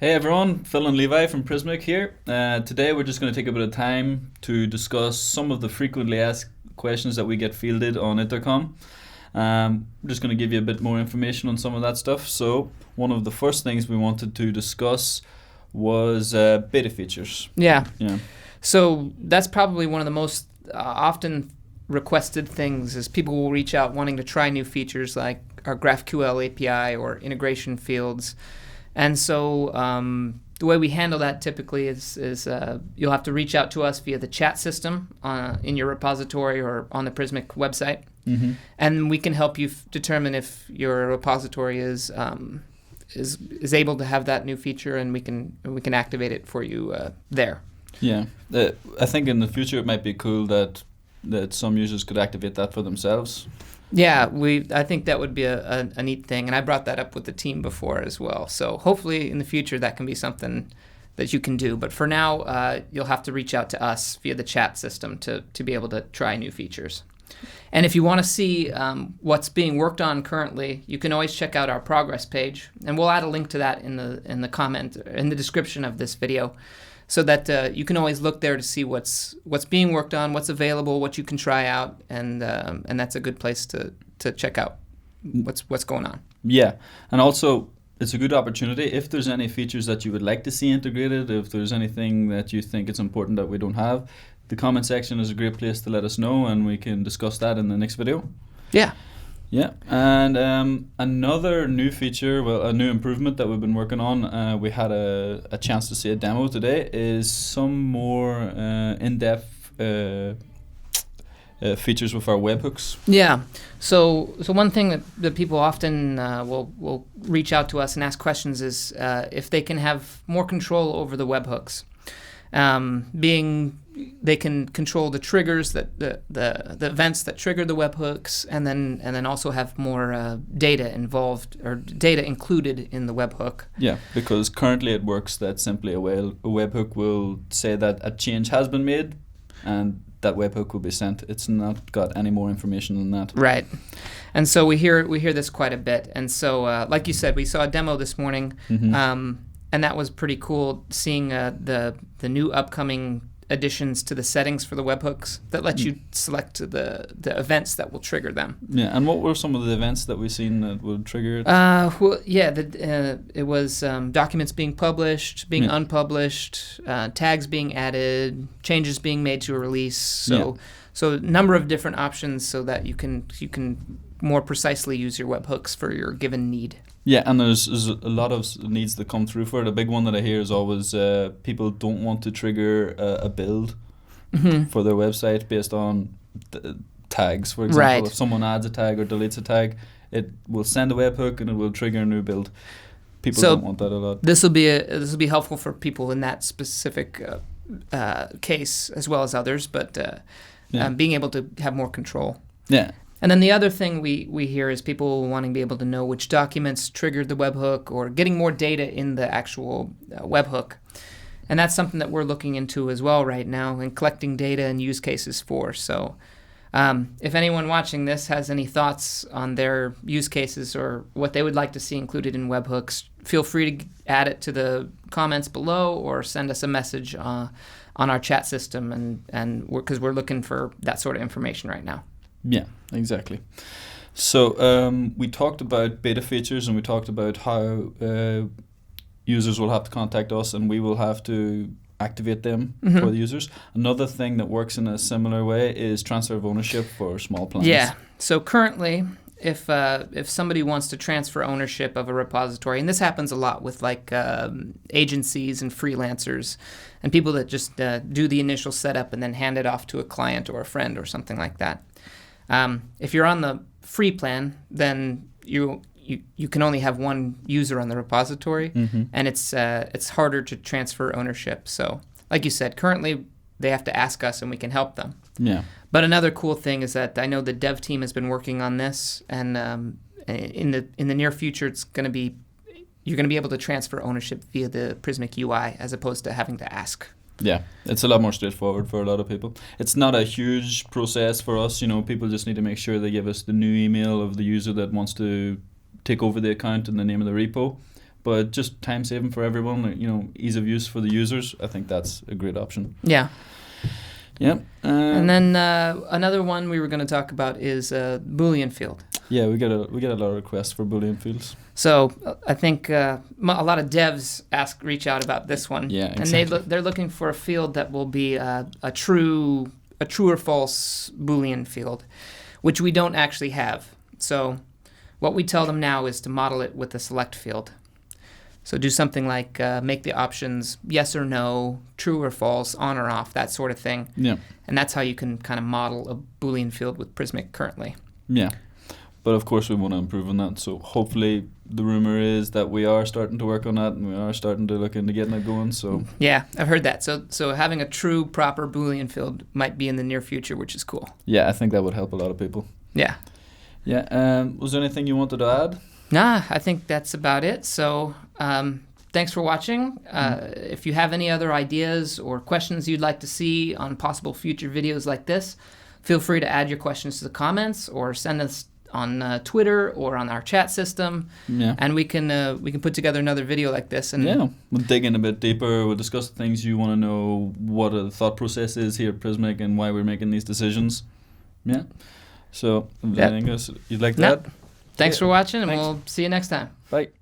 Hey everyone, Phil and Levi from Prismic here. Today we're just going to take a bit of time to discuss some of the frequently asked questions that we get fielded on Intercom. I'm just going to give you a bit more information on some of that stuff. So one of the first things we wanted to discuss was beta features. Yeah. Yeah. So that's probably one of the most often requested things is people will reach out wanting to try new features like our GraphQL API or integration fields. And so the way we handle that typically is you'll have to reach out to us via the chat system in your repository or on the Prismic website. Mm-hmm. And we can help you determine if your repository is able to have that new feature, and we can activate it for you there. Yeah. I think in the future it might be cool that some users could activate that for themselves. Yeah, I think that would be a neat thing, and I brought that up with the team before as well. So hopefully in the future that can be something that you can do. But for now, you'll have to reach out to us via the chat system to be able to try new features. And if you want to see what's being worked on currently, you can always check out our progress page, and we'll add a link to that in the comment in the description of this video, so that you can always look there to see what's being worked on, what's available, what you can try out, and that's a good place to check out what's going on. Yeah, and also it's a good opportunity if there's any features that you would like to see integrated, if there's anything that you think it's important that we don't have, the comment section is a great place to let us know, and we can discuss that in the next video. Yeah. Yeah, and another new feature, well, a new improvement that we've been working on, we had a chance to see a demo today, is some more in-depth features with our webhooks. Yeah. So one thing that people often will reach out to us and ask questions is if they can have more control over the webhooks. They can control the triggers that the events that trigger the webhooks, and then also have more data involved or data included in the webhook. Yeah, because currently it works that simply a webhook will say that a change has been made, and that webhook will be sent. It's not got any more information than that. Right. And so we hear this quite a bit. And so like you said, we saw a demo this morning. Mm-hmm. And that was pretty cool, seeing the new upcoming additions to the settings for the webhooks that let you select the events that will trigger them. Yeah, and what were some of the events that we've seen that would trigger it? Well, yeah, it was documents being published, being unpublished, tags being added, changes being made to a release. So a number of different options so that you can more precisely use your webhooks for your given need. Yeah, and there's a lot of needs that come through for it. A big one that I hear is always people don't want to trigger a build for their website based on tags. For example, Right. If someone adds a tag or deletes a tag, it will send a webhook and it will trigger a new build. People don't want that a lot. This will be helpful for people in that specific case as well as others, but being able to have more control. Yeah. And then the other thing we hear is people wanting to be able to know which documents triggered the webhook, or getting more data in the actual webhook. And that's something that we're looking into as well right now and collecting data and use cases for. So if anyone watching this has any thoughts on their use cases or what they would like to see included in webhooks, feel free to add it to the comments below or send us a message on our chat system, and because we're looking for that sort of information right now. Yeah, exactly. So we talked about beta features, and we talked about how users will have to contact us and we will have to activate them for the users. Another thing that works in a similar way is transfer of ownership for small plans. Yeah. So currently, if somebody wants to transfer ownership of a repository, and this happens a lot with like agencies and freelancers and people that just do the initial setup and then hand it off to a client or a friend or something like that. If you're on the free plan, then you can only have one user on the repository, and it's harder to transfer ownership. So, like you said, currently they have to ask us, and we can help them. Yeah. But another cool thing is that I know the dev team has been working on this, and in the near future, you're going to be able to transfer ownership via the Prismic UI as opposed to having to ask. Yeah, it's a lot more straightforward for a lot of people. It's not a huge process for us. People just need to make sure they give us the new email of the user that wants to take over the account and the name of the repo. but just time saving for everyone, you know, ease of use for the users, I think that's a great option. Yeah. Yeah. And then another one we were going to talk about is Boolean field. Yeah, we get a lot of requests for Boolean fields. So I think a lot of devs reach out about this one. Yeah, exactly. And they're looking for a field that will be a true or false Boolean field, which we don't actually have. So what we tell them now is to model it with a select field. So do something like make the options yes or no, true or false, on or off, that sort of thing. Yeah. And that's how you can kind of model a Boolean field with Prismic currently. Yeah. But of course we want to improve on that. So hopefully the rumor is that we are starting to work on that and we are starting to look into getting it going. So yeah, I've heard that. So having a true proper Boolean field might be in the near future, which is cool. Yeah, I think that would help a lot of people. Yeah. Yeah. Was there anything you wanted to add? Nah, I think that's about it. So thanks for watching. If you have any other ideas or questions you'd like to see on possible future videos like this, feel free to add your questions to the comments or send us on Twitter or on our chat system. Yeah. And we can put together another video like this. And yeah, we'll dig in a bit deeper. We'll discuss the things you want to know, what the thought process is here at Prismic and why we're making these decisions. Yeah. So, anything else you'd like to add? Thanks for watching, and Thanks. we'll see you next time. Bye.